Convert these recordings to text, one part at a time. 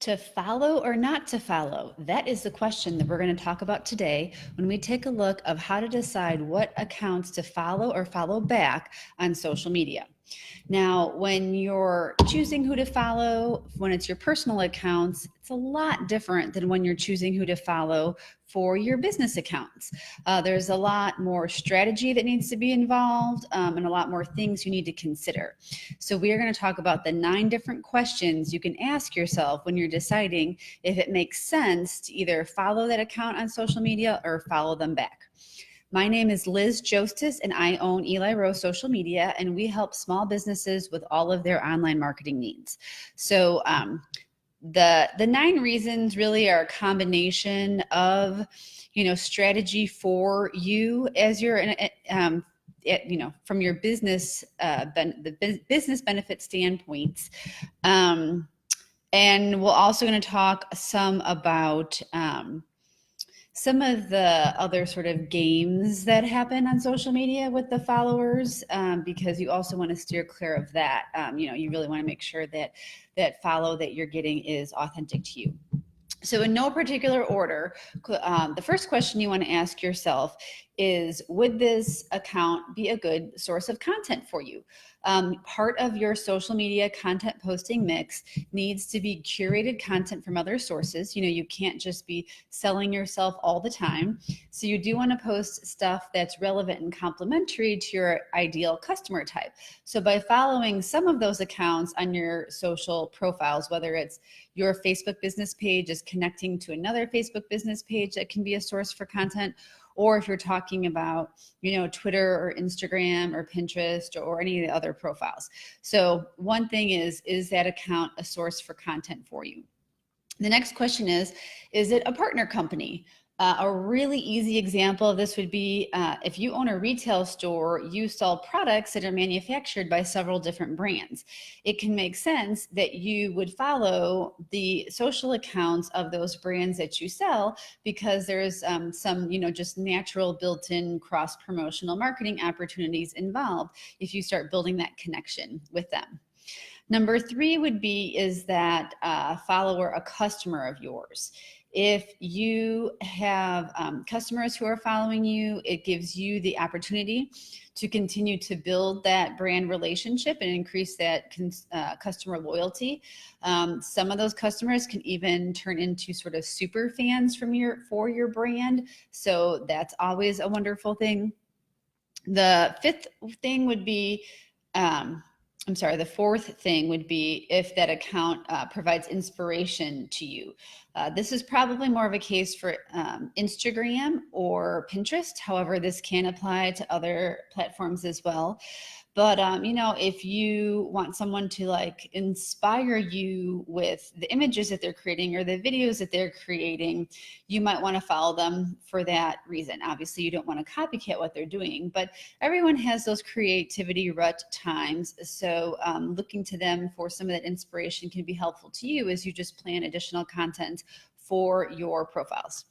To follow or not to follow? That is the question that we're going to talk about today when we take a look of how to decide what accounts to follow or follow back on social media. Now, when you're choosing who to follow, when it's your personal accounts, it's a lot different than when you're choosing who to follow for your business accounts. There's a lot more strategy that needs to be involved and a lot more things you need to consider. So we are going to talk about the 9 different questions you can ask yourself when you're deciding if it makes sense to either follow that account on social media or follow them back. My name is Liz Jostis, and I own Eli Rose Social Media, and we help small businesses with all of their online marketing needs. So the 9 reasons really are a combination of, strategy for you as you're from your business, the business benefit standpoints. And we're also going to talk some about some of the other sort of games that happen on social media with the followers, because you also want to steer clear of that. You really want to make sure that that follow that you're getting is authentic to you. So in no particular order, the first question you want to ask yourself is, would this account be a good source of content for you? Part of your social media content posting mix needs to be curated content from other sources. You can't just be selling yourself all the time. So you do want to post stuff that's relevant and complementary to your ideal customer type. So by following some of those accounts on your social profiles, whether it's your Facebook business page is connecting to another Facebook business page that can be a source for content, or if you're talking about, Twitter or Instagram or Pinterest or any of the other profiles. So one thing is that account a source for content for you? The next question is it a partner company? A really easy example of this would be if you own a retail store, you sell products that are manufactured by several different brands. It can make sense that you would follow the social accounts of those brands that you sell, because there's some, just natural built-in cross-promotional marketing opportunities involved if you start building that connection with them. Number 3 would be, is that follower a customer of yours? If you have customers who are following you, it gives you the opportunity to continue to build that brand relationship and increase that customer loyalty. Some of those customers can even turn into sort of super fans for your brand. So that's always a wonderful thing. The 5th thing would be, the 4th thing would be if that account provides inspiration to you. This is probably more of a case for Instagram or Pinterest. However, this can apply to other platforms as well. But, if you want someone to inspire you with the images that they're creating or the videos that they're creating, you might want to follow them for that reason. Obviously, you don't want to copycat what they're doing, but everyone has those creativity rut times. So looking to them for some of that inspiration can be helpful to you as you just plan additional content for your profiles.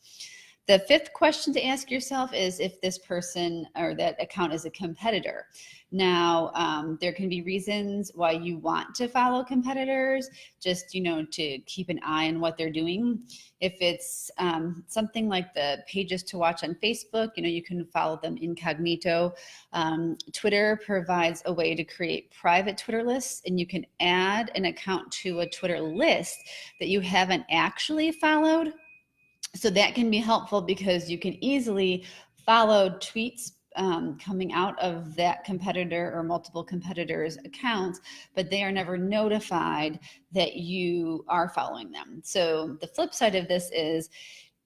The 5th question to ask yourself is if this person or that account is a competitor. Now, there can be reasons why you want to follow competitors, just, to keep an eye on what they're doing. If it's something like the pages to watch on Facebook, you can follow them incognito. Twitter provides a way to create private Twitter lists, and you can add an account to a Twitter list that you haven't actually followed. So that can be helpful because you can easily follow tweets coming out of that competitor or multiple competitors' accounts, but they are never notified that you are following them. So the flip side of this is,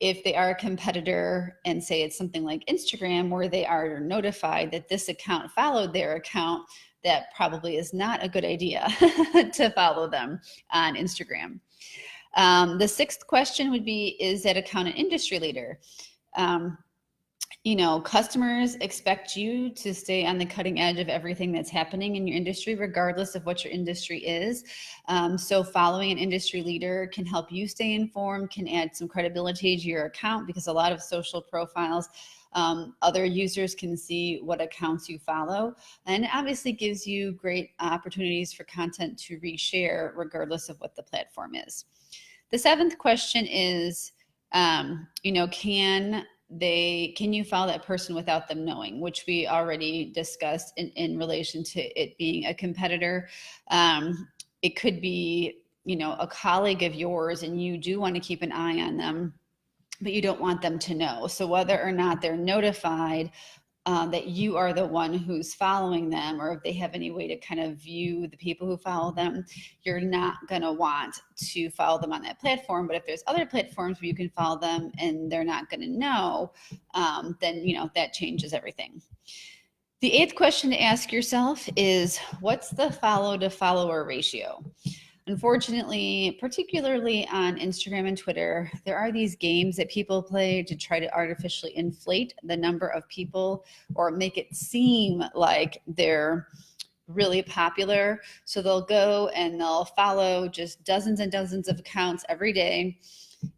if they are a competitor and say it's something like Instagram, where they are notified that this account followed their account, that probably is not a good idea to follow them on Instagram. The 6th question would be, is that account an industry leader? Customers expect you to stay on the cutting edge of everything that's happening in your industry, regardless of what your industry is. So following an industry leader can help you stay informed, can add some credibility to your account, because a lot of social profiles, other users can see what accounts you follow, and it obviously gives you great opportunities for content to reshare regardless of what the platform is. The seventh question is, can you follow that person without them knowing, which we already discussed in relation to it being a competitor. It could be, a colleague of yours and you do want to keep an eye on them, but you don't want them to know. So whether or not they're notified that you are the one who's following them, or if they have any way to kind of view the people who follow them, you're not going to want to follow them on that platform. But if there's other platforms where you can follow them and they're not going to know, then, that changes everything. The eighth question to ask yourself is, what's the follow to follower ratio? Unfortunately, particularly on Instagram and Twitter, there are these games that people play to try to artificially inflate the number of people or make it seem like they're really popular. So they'll go and they'll follow just dozens and dozens of accounts every day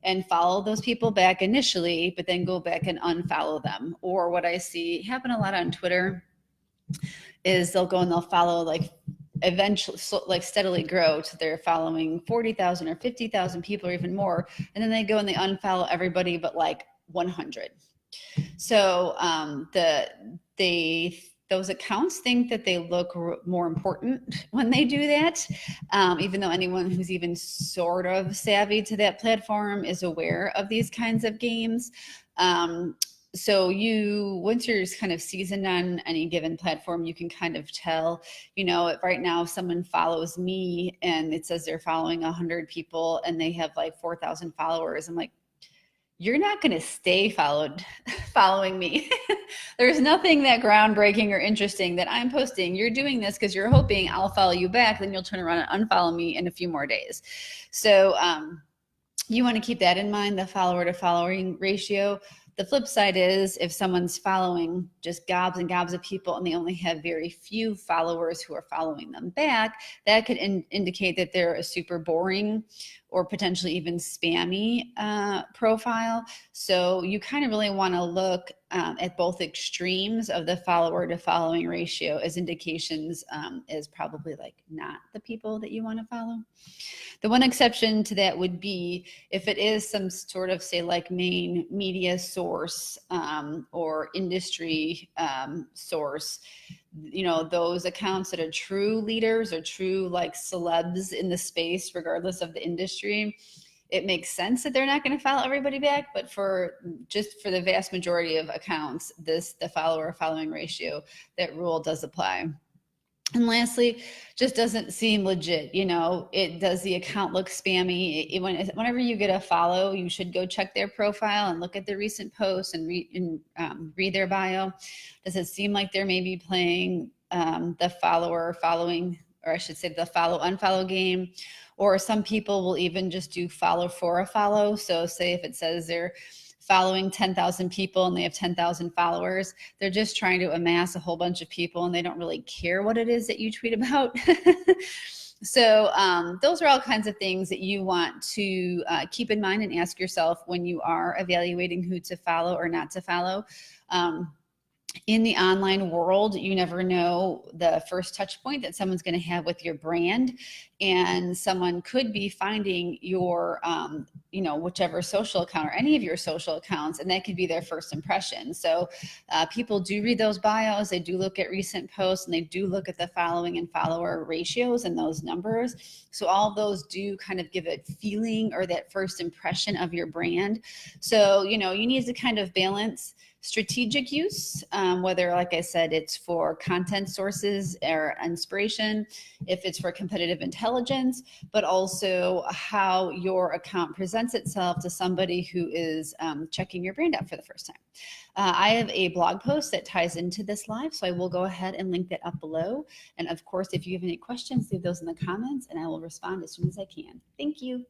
and follow those people back initially, but then go back and unfollow them. Or what I see happen a lot on Twitter is they'll go and they'll follow eventually steadily grow to they're following 40,000 or 50,000 people or even more. And then they go and they unfollow everybody but 100. So those accounts think that they look more important when they do that, even though anyone who's even sort of savvy to that platform is aware of these kinds of games. So once you're kind of seasoned on any given platform, you can kind of tell, right now, if someone follows me and it says they're following 100 people and they have 4,000 followers, I'm like, you're not going to stay following me. There's nothing that groundbreaking or interesting that I'm posting. You're doing this because you're hoping I'll follow you back. Then you'll turn around and unfollow me in a few more days. So you want to keep that in mind, the follower to following ratio. The flip side is if someone's following just gobs and gobs of people and they only have very few followers who are following them back, that could indicate that they're a super boring or potentially even spammy profile. So you kind of really want to look at both extremes of the follower to following ratio as indications as probably not the people that you want to follow. The one exception to that would be if it is some sort of, say, main media source or industry source, those accounts that are true leaders or true celebs in the space, regardless of the industry, it makes sense that they're not going to follow everybody back. But for the vast majority of accounts, the follower following ratio, that rule does apply. And lastly, just doesn't seem legit. Does the account look spammy? Whenever you get a follow, you should go check their profile and look at the recent posts and read their bio. Does it seem like they're maybe playing the follower following, or I should say the follow unfollow game? Or some people will even just do follow for a follow. So say if it says they're following 10,000 people and they have 10,000 followers, they're just trying to amass a whole bunch of people and they don't really care what it is that you tweet about. So those are all kinds of things that you want to keep in mind and ask yourself when you are evaluating who to follow or not to follow. In the online world, you never know the first touch point that someone's going to have with your brand, and someone could be finding your, whichever social account or any of your social accounts, and that could be their first impression. So people do read those bios, they do look at recent posts, and they do look at the following and follower ratios and those numbers. So all of those do kind of give a feeling or that first impression of your brand. So, you need to kind of balance strategic use, whether, like I said, it's for content sources or inspiration, if it's for competitive intelligence, but also how your account presents itself to somebody who is checking your brand out for the first time. I have a blog post that ties into this live, so I will go ahead and link that up below. And of course, if you have any questions, leave those in the comments and I will respond as soon as I can. Thank you.